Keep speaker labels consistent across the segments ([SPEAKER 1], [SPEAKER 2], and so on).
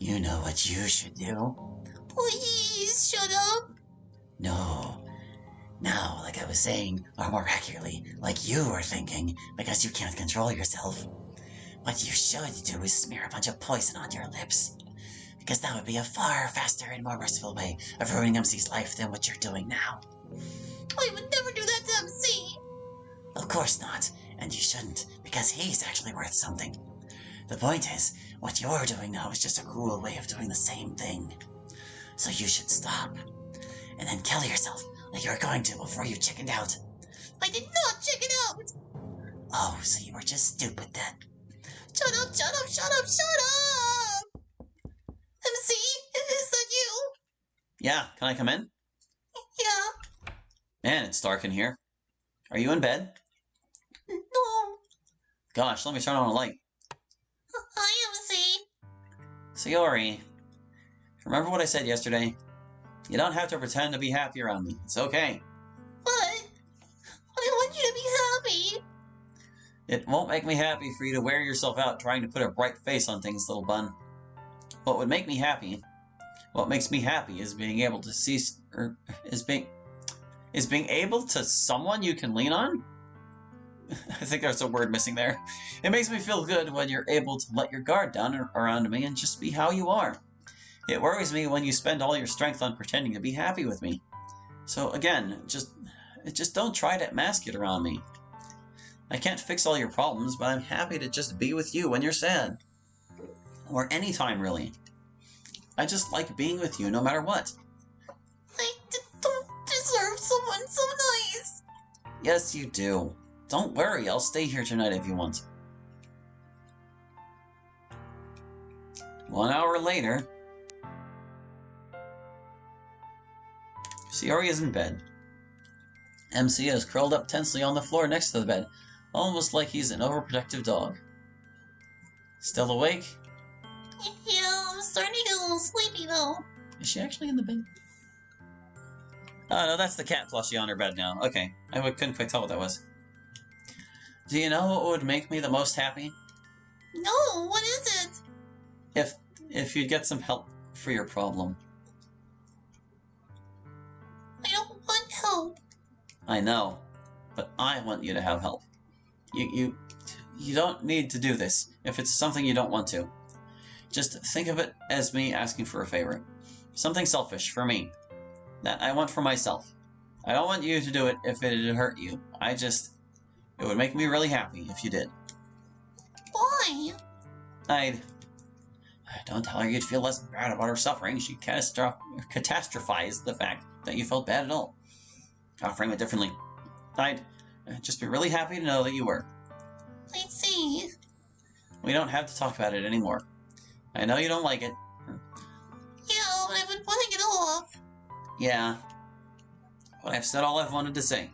[SPEAKER 1] You know what you should do?
[SPEAKER 2] Please, shut up.
[SPEAKER 1] No. Now, like I was saying, or more accurately, like you were thinking, because you can't control yourself. What you should do is smear a bunch of poison on your lips. Because that would be a far faster and more merciful way of ruining MC's life than what you're doing now.
[SPEAKER 2] I would never do that to MC.
[SPEAKER 1] Of course not, and you shouldn't, because he's actually worth something. The point is, what you're doing now is just a cruel way of doing the same thing. So you should stop, and then kill yourself like you were going to before you chickened out.
[SPEAKER 2] I did not chicken out.
[SPEAKER 1] Oh, so you were just stupid then.
[SPEAKER 2] Shut up, shut up, shut up, shut up! MC, is that you?
[SPEAKER 1] Yeah, can I come in?
[SPEAKER 2] Yeah.
[SPEAKER 1] Man, it's dark in here. Are you in bed?
[SPEAKER 2] No.
[SPEAKER 1] Gosh, let me turn on a light.
[SPEAKER 2] Hi, MC.
[SPEAKER 1] Sayori, remember what I said yesterday? You don't have to pretend to be happy around me. It's okay.
[SPEAKER 2] But I want you to be happy.
[SPEAKER 1] It won't make me happy for you to wear yourself out trying to put a bright face on things, little bun. What would make me happy, what makes me happy is being able to see, is being able to someone you can lean on? I think there's a word missing there. It makes me feel good when you're able to let your guard down around me and just be how you are. It worries me when you spend all your strength on pretending to be happy with me. So again, just don't try to mask it around me. I can't fix all your problems, but I'm happy to just be with you when you're sad. Or anytime, really. I just like being with you no matter what.
[SPEAKER 2] I don't deserve someone so nice.
[SPEAKER 1] Yes, you do. Don't worry, I'll stay here tonight if you want. 1 hour later, Sayori is in bed. MC is curled up tensely on the floor next to the bed, almost like he's an overprotective dog. Still awake?
[SPEAKER 2] Yeah, I'm starting to get a little sleepy though.
[SPEAKER 1] Is she actually in the bed? Oh no, that's the cat plushie on her bed now. Okay, I couldn't quite tell what that was. Do you know what would make me the most happy?
[SPEAKER 2] No, what is it?
[SPEAKER 1] If you'd get some help for your problem.
[SPEAKER 2] I don't want help.
[SPEAKER 1] I know, but I want you to have help. You don't need to do this if it's something you don't want to. Just think of it as me asking for a favor. Something selfish for me. That I want for myself. I don't want you to do it if it'd hurt you. It would make me really happy if you did.
[SPEAKER 2] Why?
[SPEAKER 1] Don't tell her you'd feel less bad about her suffering. She'd catastrophize the fact that you felt bad at all. I'll frame it differently. I'd just be really happy to know that you were.
[SPEAKER 2] I see.
[SPEAKER 1] We don't have to talk about it anymore. I know you don't like it.
[SPEAKER 2] Yeah, but I would want to get off.
[SPEAKER 1] Yeah. But I've said all I've wanted to say.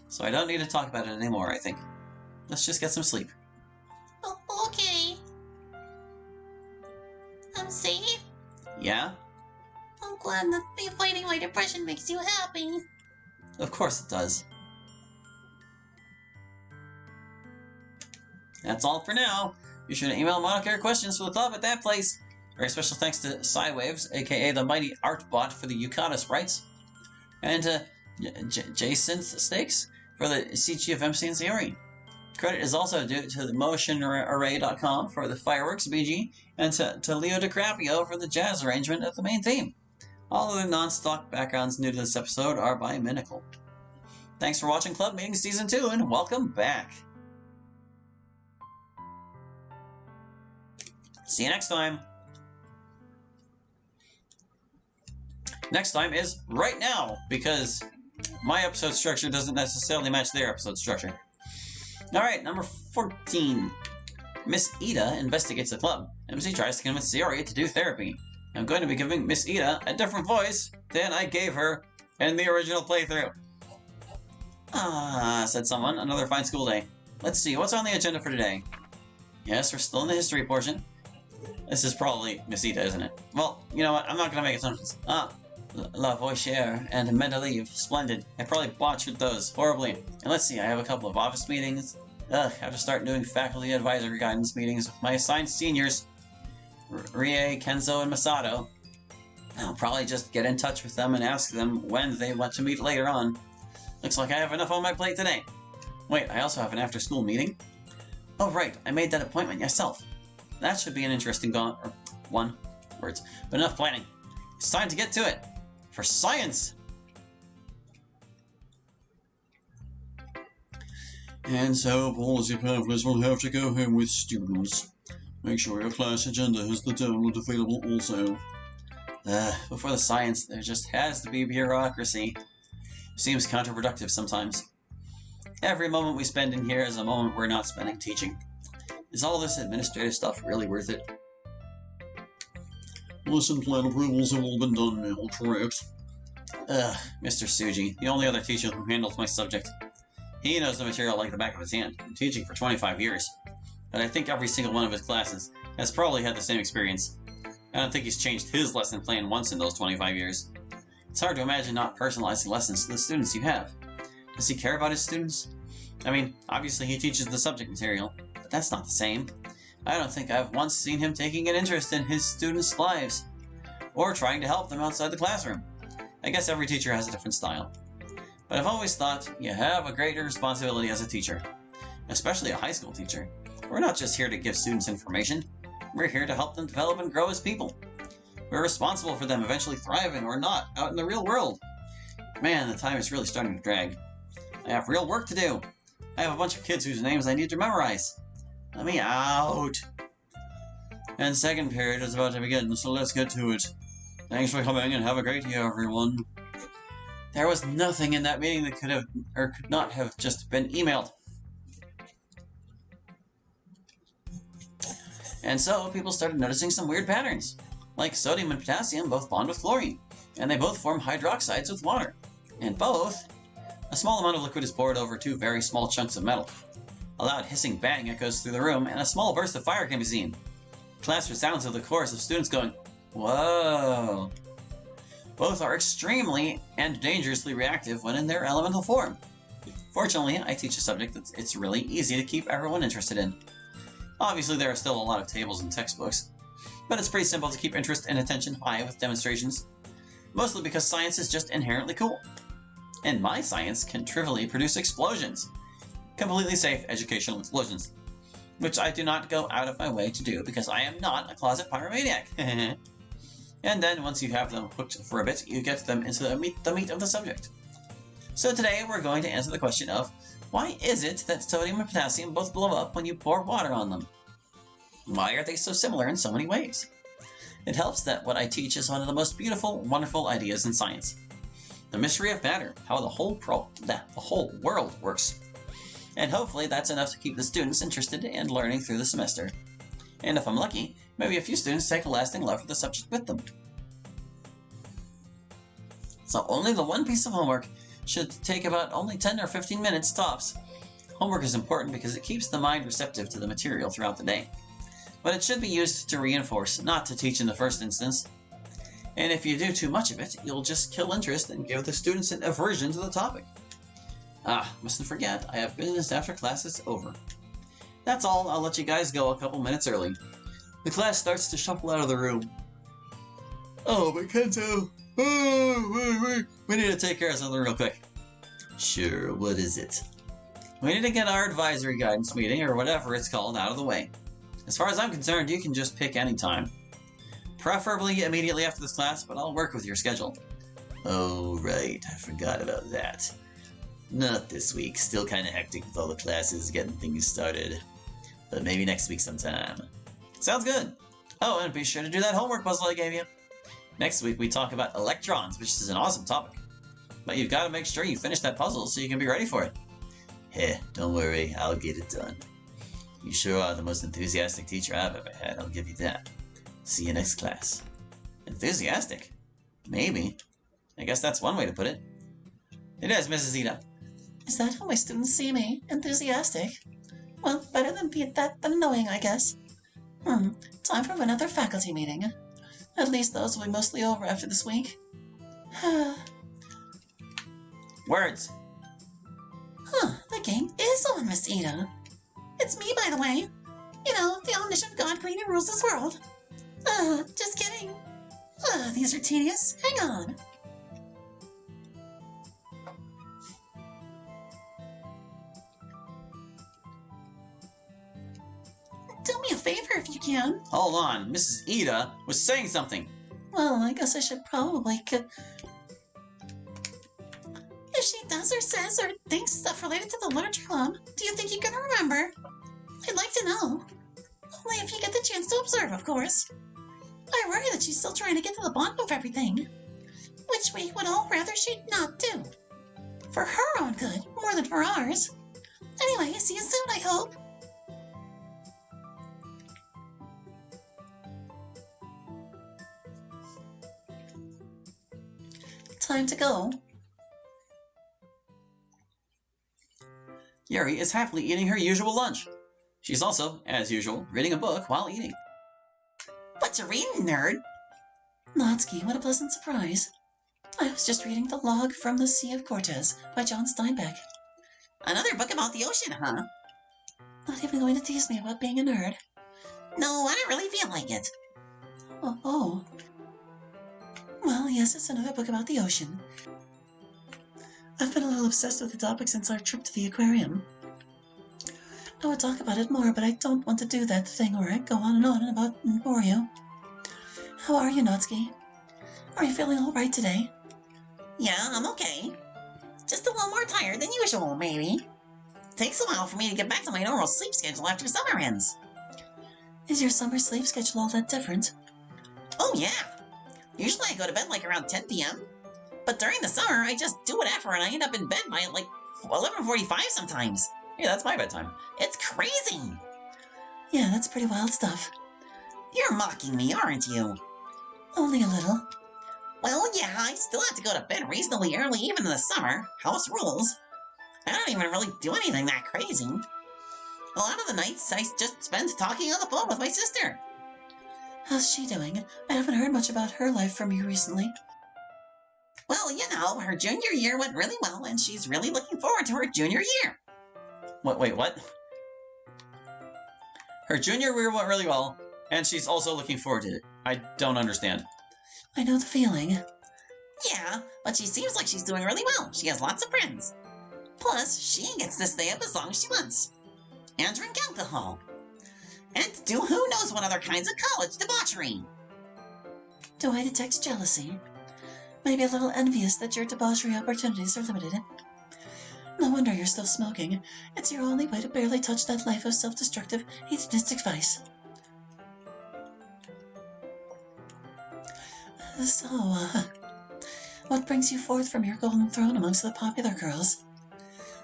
[SPEAKER 1] So I don't need to talk about it anymore, I think. Let's just get some sleep.
[SPEAKER 2] Oh, okay. MC?
[SPEAKER 1] Yeah?
[SPEAKER 2] I'm glad that me fighting my depression makes you happy.
[SPEAKER 1] Of course it does. That's all for now. Be sure to email Monocare questions for the club at that place. Very special thanks to Cywaves, aka the mighty art bot for the Yukata sprites, and to J-Synth Stakes for the CG of MC and Sayori. Credit is also due to the motionarray.com for the fireworks BG, and to Leo DiCaprio for the jazz arrangement of the main theme. All other non-stock backgrounds new to this episode are by Minical. Thanks for watching Club Meeting Season 2, and welcome back! See you next time! Next time is right now, because my episode structure doesn't necessarily match their episode structure. Alright, number 14. Miss Ida investigates the club. MC tries to convince Sayori to do therapy. I'm going to be giving Miss Ida a different voice than I gave her in the original playthrough. Ah, said someone. Another fine school day. Let's see, what's on the agenda for today? Yes, we're still in the history portion. This is probably Miss Ida, isn't it? Well, you know what? I'm not going to make assumptions. La Voichère and Mendeleev. Splendid. I probably botched those horribly. And let's see, I have a couple of office meetings. I have to start doing faculty advisory guidance meetings with my assigned seniors. Rie, Kenzo, and Masato. I'll probably just get in touch with them and ask them when they want to meet later on. Looks like I have enough on my plate today. Wait, I also have an after-school meeting? Oh right, I made that appointment myself. That should be an interesting one. Words. But enough planning. It's time to get to it. For science! And so, policy pamphlets will have to go home with students. Make sure your class agenda has the download available also. Before the science, there just has to be bureaucracy. Seems counterproductive sometimes. Every moment we spend in here is a moment we're not spending teaching. Is all this administrative stuff really worth it? Lesson plan approvals have all been done now, correct? Mr. Suji, the only other teacher who handles my subject. He knows the material like the back of his hand. I'm teaching for 25 years. But I think every single one of his classes has probably had the same experience. I don't think he's changed his lesson plan once in those 25 years. It's hard to imagine not personalizing lessons to the students you have. Does he care about his students? I mean, obviously he teaches the subject material, but that's not the same. I don't think I've once seen him taking an interest in his students' lives, or trying to help them outside the classroom. I guess every teacher has a different style. But I've always thought you have a greater responsibility as a teacher, especially a high school teacher. We're not just here to give students information, we're here to help them develop and grow as people. We're responsible for them eventually thriving or not out in the real world. Man, the time is really starting to drag. I have real work to do. I have a bunch of kids whose names I need to memorize. Let me out. And second period is about to begin, so let's get to it. Thanks for coming and have a great year, everyone. There was nothing in that meeting that could have, or could not have just been emailed. And so, people started noticing some weird patterns. Like sodium and potassium both bond with chlorine, and they both form hydroxides with water. And both, a small amount of liquid is poured over two very small chunks of metal. A loud hissing bang echoes through the room, and a small burst of fire can be seen. Class resounds with a chorus of students going, "Whoa!" Both are extremely and dangerously reactive when in their elemental form. Fortunately, I teach a subject that it's really easy to keep everyone interested in. Obviously, there are still a lot of tables and textbooks, but it's pretty simple to keep interest and attention high with demonstrations, mostly because science is just inherently cool. And my science can trivially produce explosions. Completely safe educational explosions, which I do not go out of my way to do because I am not a closet pyromaniac. And then once you have them hooked for a bit, you get them into the meat of the subject. So today we're going to answer the question of, why is it that sodium and potassium both blow up when you pour water on them? Why are they so similar in so many ways? It helps that what I teach is one of the most beautiful, wonderful ideas in science. The mystery of matter, how the whole world works. And hopefully that's enough to keep the students interested and learning through the semester. And if I'm lucky, maybe a few students take a lasting love for the subject with them. So only the one piece of homework should take about only 10 or 15 minutes tops. Homework is important because it keeps the mind receptive to the material throughout the day. But it should be used to reinforce, not to teach in the first instance. And if you do too much of it, you'll just kill interest and give the students an aversion to the topic. Mustn't forget, I have business after class is over. That's all, I'll let you guys go a couple minutes early. The class starts to shuffle out of the room. Oh, but Kento! We need to take care of something real quick. Sure, what is it? We need to get our advisory guidance meeting, or whatever it's called, out of the way. As far as I'm concerned, you can just pick any time. Preferably immediately after this class, but I'll work with your schedule. Oh, right, I forgot about that. Not this week, still kinda hectic with all the classes, getting things started. But maybe next week sometime. Sounds good! Oh, and be sure to do that homework puzzle I gave you. Next week we talk about electrons, which is an awesome topic. But you've got to make sure you finish that puzzle so you can be ready for it. Hey, don't worry, I'll get it done. You sure are the most enthusiastic teacher I've ever had, I'll give you that. See you next class. Enthusiastic? Maybe. I guess that's one way to put it. It is, Mrs. Ida.
[SPEAKER 2] Is that how my students see me? Enthusiastic? Well, better than annoying, I guess. Time for another faculty meeting. At least those will be mostly over after this week.
[SPEAKER 1] Words.
[SPEAKER 2] The game is on, Miss Ida. It's me, by the way. You know, the omniscient God Queen who rules this world. Just kidding. These are tedious. Hang on. Do me a favor if you can.
[SPEAKER 1] Hold on, Mrs. Ida was saying something.
[SPEAKER 2] Well, I guess I should probably... If she does or says or thinks stuff related to the literature club, do you think you can remember? I'd like to know. Only if you get the chance to observe, of course. I worry that she's still trying to get to the bottom of everything, which we would all rather she'd not do. For her own good, more than for ours. Anyway, see you soon, I hope. Time to go.
[SPEAKER 1] Yuri is happily eating her usual lunch. She's also, as usual, reading a book while eating.
[SPEAKER 2] What you reading, nerd? Natsuki, what a pleasant surprise. I was just reading The Log from the Sea of Cortez by John Steinbeck. Another book about the ocean, huh? Not even going to tease me about being a nerd. No, I don't really feel like it. Oh. Well, yes, it's another book about the ocean. I've been a little obsessed with the topic since our trip to the aquarium. I would talk about it more, but I don't want to do that thing where I go on and about and bore you. How are you, Natsuki? Are you feeling all right today? Yeah, I'm okay. Just a little more tired than usual, maybe. Takes a while for me to get back to my normal sleep schedule after summer ends. Is your summer sleep schedule all that different? Oh, yeah. Usually I go to bed like around 10 p.m., but during the summer I just do whatever and I end up in bed by like 11:45 sometimes.
[SPEAKER 1] Yeah, that's my bedtime.
[SPEAKER 2] It's crazy. Yeah, that's pretty wild stuff. You're mocking me, aren't you? Only a little. Well, yeah, I still have to go to bed reasonably early even in the summer. House rules. I don't even really do anything that crazy. A lot of the nights I just spend talking on the phone with my sister. How's she doing? I haven't heard much about her life from you recently. Well, you know, her junior year went really well, and she's really looking forward to her junior year.
[SPEAKER 1] Wait, what? Her junior year went really well, and she's also looking forward to it. I don't understand.
[SPEAKER 2] I know the feeling. Yeah, but she seems like she's doing really well. She has lots of friends. Plus, she gets to stay up as long as she wants. And drink alcohol. And do who knows what other kinds of college debauchery. Do I detect jealousy? Maybe a little envious that your debauchery opportunities are limited. No wonder you're still smoking. It's your only way to barely touch that life of self-destructive, hedonistic vice. So, what brings you forth from your golden throne amongst the popular girls?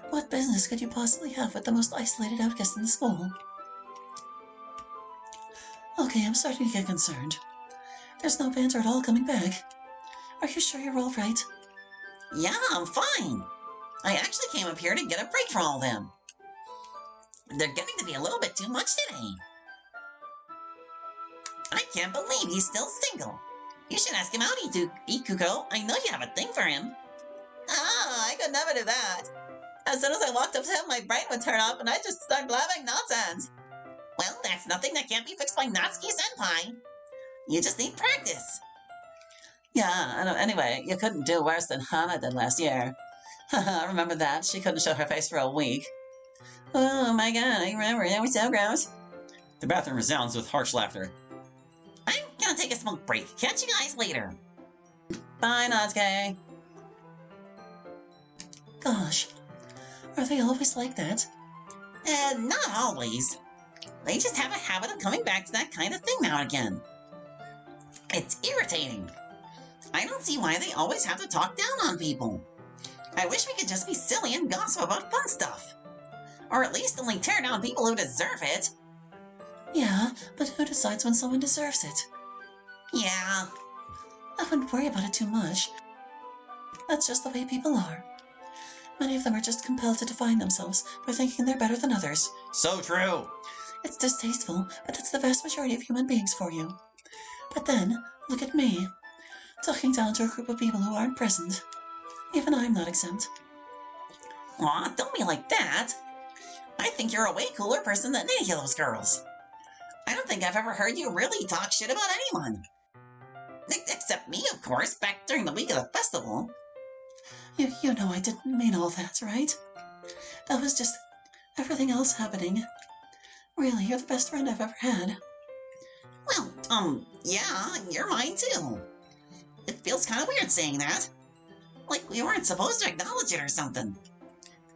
[SPEAKER 2] What business could you possibly have with the most isolated outcast in the school? Okay, I'm starting to get concerned. There's no banter at all coming back. Are you sure you're all right? Yeah, I'm fine. I actually came up here to get a break from all them. They're getting to be a little bit too much today. I can't believe he's still single. You should ask him out, Ikuko. I know you have a thing for him. I could never do that. As soon as I walked up to him, my brain would turn off and I'd just start blabbing nonsense. Well, that's nothing that can't be fixed by Natsuki-senpai. You just need practice. Yeah, anyway, you couldn't do worse than Hana did last year. Haha, remember that? She couldn't show her face for a week. Oh my god, I remember. That was so gross.
[SPEAKER 1] The bathroom resounds with harsh laughter.
[SPEAKER 2] I'm gonna take a smoke break. Catch you guys later. Bye, Natsuki. Gosh, are they always like that? Not always. They just have a habit of coming back to that kind of thing now and again. It's irritating. I don't see why they always have to talk down on people. I wish we could just be silly and gossip about fun stuff. Or at least only tear down people who deserve it. Yeah, but who decides when someone deserves it? Yeah. I wouldn't worry about it too much. That's just the way people are. Many of them are just compelled to define themselves by thinking they're better than others.
[SPEAKER 1] So true.
[SPEAKER 2] It's distasteful, but that's the vast majority of human beings for you. But then, look at me, talking down to a group of people who aren't present. Even I'm not exempt. Aw, don't be like that. I think you're a way cooler person than any of those girls. I don't think
[SPEAKER 3] think I've ever heard you really talk shit about anyone. Except me, of course, back during the week of the festival.
[SPEAKER 2] You know I didn't mean all that, right? That was just everything else happening. Really, you're the best friend I've ever had.
[SPEAKER 3] Well, yeah, you're mine too. It feels kind of weird saying that. Like we weren't supposed to acknowledge it or something.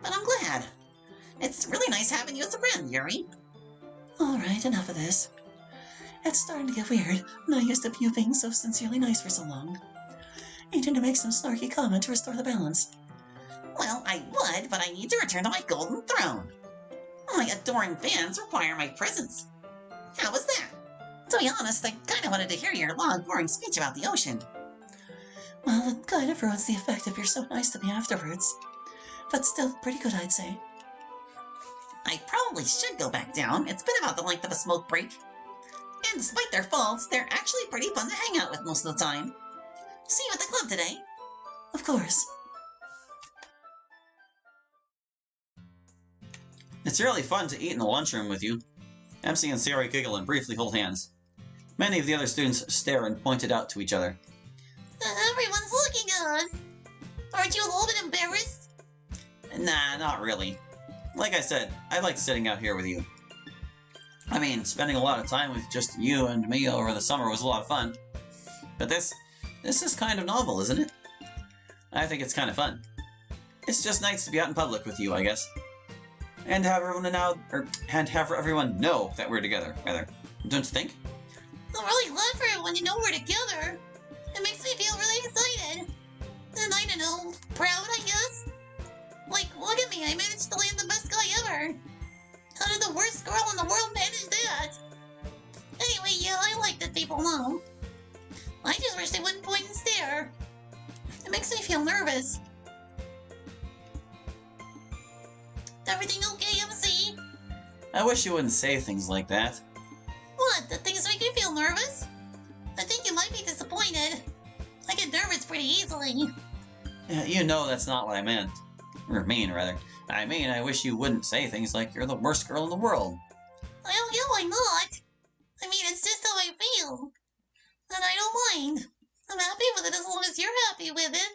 [SPEAKER 3] But I'm glad. It's really nice having you as a friend, Yuri.
[SPEAKER 2] Alright, enough of this. It's starting to get weird, not used to you being so sincerely nice for so long. Needing to make some snarky comment to restore the balance.
[SPEAKER 3] Well, I would, but I need to return to my golden throne. My adoring fans require my presence. How was that? To be honest, I kind of wanted to hear your long, boring speech about the ocean.
[SPEAKER 2] Well, it kind of ruins the effect if you're so nice to me afterwards. But still pretty good, I'd say.
[SPEAKER 3] I probably should go back down. It's been about the length of a smoke break. And despite their faults, they're actually pretty fun to hang out with most of the time. See you at the club today.
[SPEAKER 2] Of course.
[SPEAKER 1] It's really fun to eat in the lunchroom with you. MC and Sayori giggle and briefly hold hands. Many of the other students stare and point it out to each other.
[SPEAKER 3] Everyone's looking at us. Aren't you a little bit embarrassed?
[SPEAKER 1] Nah, not really. Like I said, I like sitting out here with you. I mean, spending a lot of time with just you and me over the summer was a lot of fun. But this is kind of novel, isn't it? I think it's kind of fun. It's just nice to be out in public with you, I guess. And have everyone know that we're together, rather. Don't you think?
[SPEAKER 3] I really love it when you know we're together. It makes me feel really excited. And I don't know, proud, I guess? Like, look at me, I managed to land the best guy ever. How did the worst girl in the world manage that? Anyway, yeah, I like that people know. I just wish they wouldn't point and stare. It makes me feel nervous. Everything okay, MC?
[SPEAKER 1] I wish you wouldn't say things like that.
[SPEAKER 3] What, the things make you feel nervous? I think you might be disappointed. I get nervous pretty easily.
[SPEAKER 1] Yeah, you know that's not what I meant. Or mean, rather. I mean, I wish you wouldn't say things like you're the worst girl in the world.
[SPEAKER 3] Well, yeah, why not? I mean, it's just how I feel. And I don't mind. I'm happy with it as long as you're happy with it.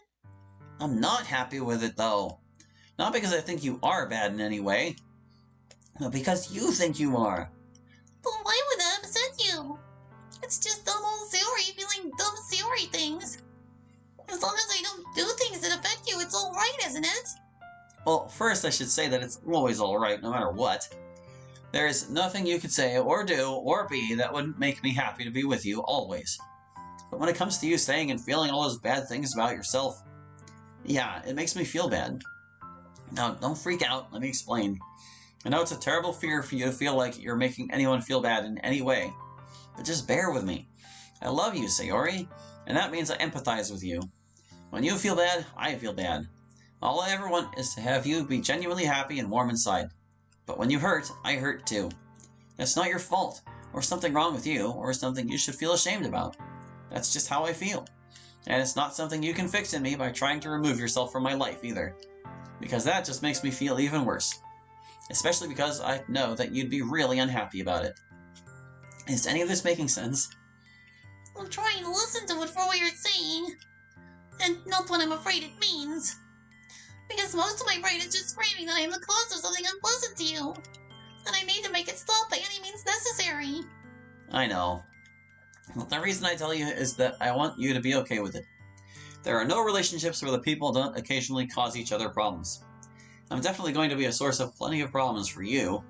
[SPEAKER 1] I'm not happy with it, though. Not because I think you are bad in any way, but because you think you are.
[SPEAKER 3] But why would that upset you? It's just dumb old Sayori feeling dumb Sayori things. As long as I don't do things that affect you, it's alright, isn't it?
[SPEAKER 1] Well, first I should say that it's always alright, no matter what. There is nothing you could say, or do, or be that wouldn't make me happy to be with you, always. But when it comes to you saying and feeling all those bad things about yourself, yeah, it makes me feel bad. Now, don't freak out, let me explain. I know it's a terrible fear for you to feel like you're making anyone feel bad in any way, but just bear with me. I love you, Sayori, and that means I empathize with you. When you feel bad, I feel bad. All I ever want is to have you be genuinely happy and warm inside. But when you hurt, I hurt too. That's not your fault, or something wrong with you, or something you should feel ashamed about. That's just how I feel. And it's not something you can fix in me by trying to remove yourself from my life either. Because that just makes me feel even worse. Especially because I know that you'd be really unhappy about it. Is any of this making sense?
[SPEAKER 3] I'm trying to listen to it for what you're saying. And not what I'm afraid it means. Because most of my brain is just screaming that I'm the cause of something unpleasant to you. And I need to make it stop by any means necessary.
[SPEAKER 1] I know. Well, the reason I tell you is that I want you to be okay with it. There are no relationships where the people don't occasionally cause each other problems. I'm definitely going to be a source of plenty of problems for you.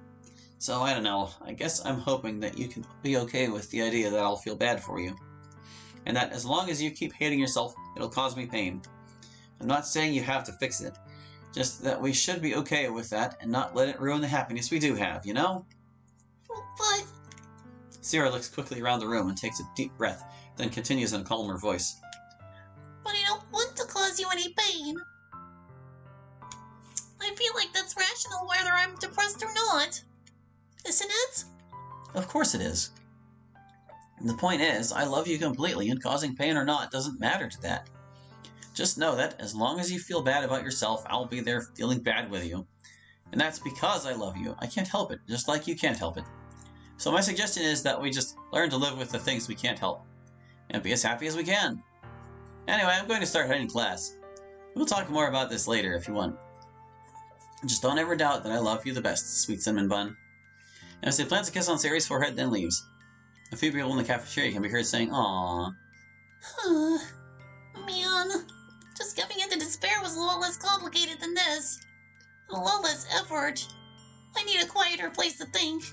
[SPEAKER 1] So I don't know, I guess I'm hoping that you can be okay with the idea that I'll feel bad for you. And that as long as you keep hating yourself, it'll cause me pain. I'm not saying you have to fix it. Just that we should be okay with that and not let it ruin the happiness we do have, you know?
[SPEAKER 3] But...
[SPEAKER 1] Sierra looks quickly around the room and takes a deep breath, then continues in a calmer voice.
[SPEAKER 3] But I don't want to cause you any pain. I feel like that's rational whether I'm depressed or not. Isn't it?
[SPEAKER 1] Of course it is. The point is, I love you completely, and causing pain or not doesn't matter to that. Just know that as long as you feel bad about yourself, I'll be there feeling bad with you. And that's because I love you. I can't help it, just like you can't help it. So my suggestion is that we just learn to live with the things we can't help, and be as happy as we can. Anyway, I'm going to start heading to class. We'll talk more about this later if you want. Just don't ever doubt that I love you the best, sweet cinnamon bun. And as he plants a kiss on Sayori's forehead, then leaves. A few people in the cafeteria can be heard saying, "Aww."
[SPEAKER 3] Man, just giving into despair was a lot less complicated than this. A lot less effort. I need a quieter place to think.